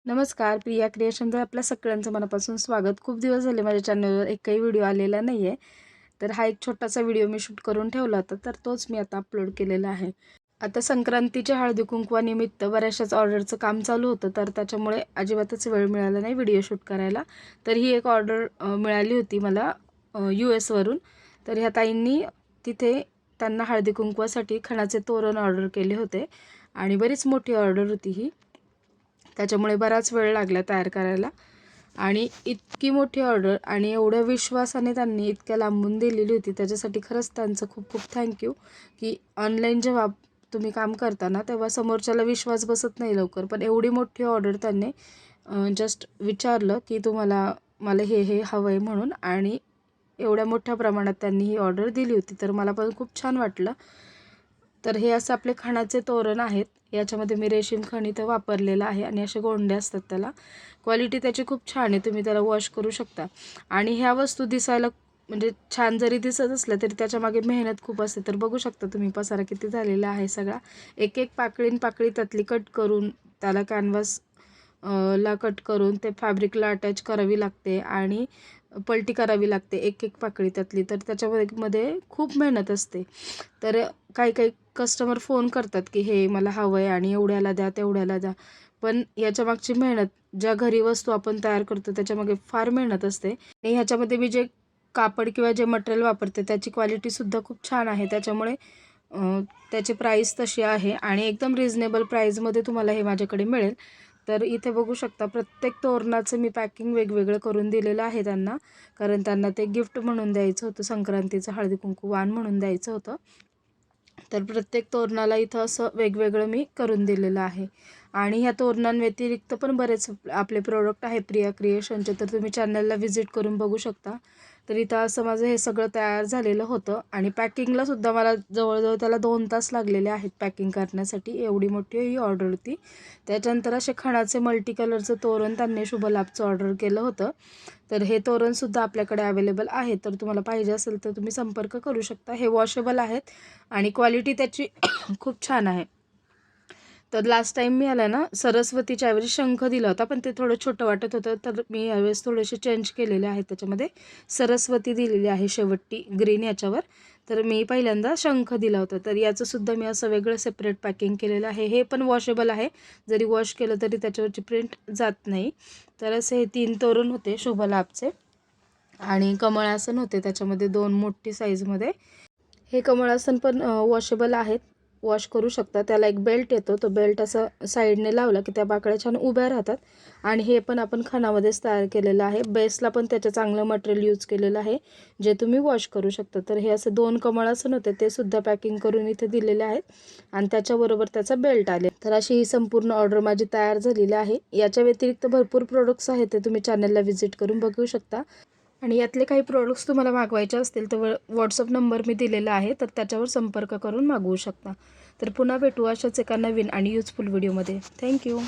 नमस्कार, प्रिया क्रिएशनमध्ये आपल्या सगळ्यांचं मनापासून स्वागत. खूप दिवस झाले माझ्या चॅनलवर एकही व्हिडिओ आलेला नाही आहे. तर हा एक छोटासा व्हिडिओ मी शूट करून ठेवला होता, तर तोच मी आता अपलोड केलेला आहे. आता संक्रांतीच्या हळदी-कुंकवानिमित्त बऱ्याचशाच ऑर्डरचं काम चालू होतं, तर त्याच्यामुळे अजिबातच वेळ मिळाला नाही व्हिडिओ शूट करायला. तर ही एक ऑर्डर मिळाली होती मला US वरून. तर ह्या ताईंनी तिथे त्यांना हळदी-कुंकवासाठी खणाचे तोरण ऑर्डर केले होते आणि बरीच मोठी ऑर्डर होती ही. त्याच्यामुळे बराच वेळ लागला तयार करायला आणि इतकी मोठी ऑर्डर आणि एवढ्या विश्वासाने त्यांनी इतक्या लांबून दिलेली होती, त्याच्यासाठी खरंच त्यांचं खूप खूप थँक्यू. की ऑनलाईन जेव्हा तुम्ही काम करता ना, तेव्हा समोरच्याला विश्वास बसत नाही लवकर, पण एवढी मोठी ऑर्डर त्यांनी जस्ट विचारलं की मला हे हवं आहे म्हणून, आणि एवढ्या मोठ्या प्रमाणात त्यांनी ही ऑर्डर दिली होती. तर मला पण खूप छान वाटलं. तर हे असं आपले खणाचे तोरण आहेत. याच्यामध्ये मी रेशीम खण इथं वापरलेलं आहे आणि असे गोंडे असतात त्याला. क्वालिटी त्याची खूप छान आहे, तुम्ही त्याला वॉश करू शकता. आणि ह्या वस्तू दिसायला म्हणजे छान जरी दिसत असल्या तरी त्याच्यामागे मेहनत खूप असते. तर बघू शकता तुम्ही पसारा किती झालेला आहे सगळा. एक एक पाकळी त्यातली कट करून त्याला कॅनव्हास ला कट करून ते फॅब्रिकला अटॅच करावी लागते आणि पलटी करावी लागते एक एक पाकळी त्यातली. तर त्याच्यामध्ये खूप मेहनत असते. तर काही काही कस्टमर फोन करतात की हे मला हवं आहे आणि एवढ्याला द्या तेवढ्याला द्या, पण याच्यामागची मेहनत, ज्या घरी वस्तू आपण तयार करतो त्याच्यामागे फार मेहनत असते. आणि ह्याच्यामध्ये मी जे कापड किंवा जे मटेरियल वापरते त्याची क्वालिटीसुद्धा खूप छान आहे. त्याच्यामुळे त्याची प्राईस तशी आहे आणि एकदम रिजनेबल प्राईजमध्ये तुम्हाला हे माझ्याकडे मिळेल. तर इथे बघू शकता प्रत्येक तोरणाचं मी पॅकिंग वेगवेगळं करून दिलेलं आहे त्यांना, कारण त्यांना ते गिफ्ट म्हणून द्यायचं होतं, संक्रांतीचं हळदी कुंकू वाण म्हणून द्यायचं होतं. तर प्रत्येक तोरणाला इथं असं वेगवेगळं मी करून दिलेलं आहे. आणि ह्या तोरणांव्यतिरिक्त पण बरेच आपले प्रोडक्ट आहे प्रिया क्रिएशनचे, तर तुम्ही चॅनलला व्हिजिट करून बघू शकता. तर इथं असं माझं हे सगळं तयार झालेलं होतं आणि पॅकिंगलासुद्धा मला जवळजवळ त्याला 2 तास लागलेले आहेत पॅकिंग करण्यासाठी, एवढी मोठी ही ऑर्डर होती. त्याच्यानंतर असे खणाचे मल्टी कलरचं तोरण त्यांनी शुभलाभचं ऑर्डर केलं होतं. तर हे तोरणसुद्धा आपल्याकडे अवेलेबल आहे, तर तुम्हाला पाहिजे असेल तर तुम्ही संपर्क करू शकता. हे वॉशेबल आहेत आणि क्वालिटी त्याची खूप छान आहे. तर लास्ट टाईम मी आला ना सरस्वतीच्या ऐवजी शंख दिला होता, पण ते थोडं छोटं वाटत होतं, तर मी यावेळेस थोडेसे चेंज केलेले आहेत. त्याच्यामध्ये सरस्वती दिलेली आहे शेवटी ग्रीन याच्यावर. तर मी पहिल्यांदा शंख दिला होता. तर याचंसुद्धा मी असं वेगळं सेपरेट पॅकिंग केलेलं आहे. हे पण वॉशेबल आहे, जरी वॉश केलं तरी त्याच्यावरची प्रिंट जात नाही. तर असे हे 3 तोरण होते शुभलाभचे आणि कमळासन होते त्याच्यामध्ये 2 मोठी साईजमध्ये. हे कमळासन पण वॉशेबल आहेत, वॉश करू शकता. त्याला एक बेल्ट येतो, तो बेल्ट असा साईडने लावला की त्या बाकड्या छान उभ्या राहतात. आणि हे पण आपण खणामध्येच तयार केलेलं आहे. बेसला पण त्याचं चांगलं मटेरियल यूज केलेलं आहे, जे तुम्ही वॉश करू शकता. तर हे असे 2 कमळासन होते, ते सुद्धा पॅकिंग करून इथे दिलेले आहेत आणि त्याच्याबरोबर त्याचा बेल्ट आले. तर अशी ही संपूर्ण ऑर्डर माझी तयार झालेली आहे. याच्या व्यतिरिक्त भरपूर प्रोडक्ट्स आहेत, ते तुम्ही चॅनलला व्हिजिट करून बघू शकता. आणि यातले काही प्रोडक्ट्स तुम्हाला मागवायचे असतील तर व्हॉट्सअप नंबर मी दिलेला आहे, तर त्याच्यावर संपर्क करून मागवू शकता. तर पुन्हा भेटू अशाच एका नवीन आणि युजफुल व्हिडिओमध्ये. थँक्यू.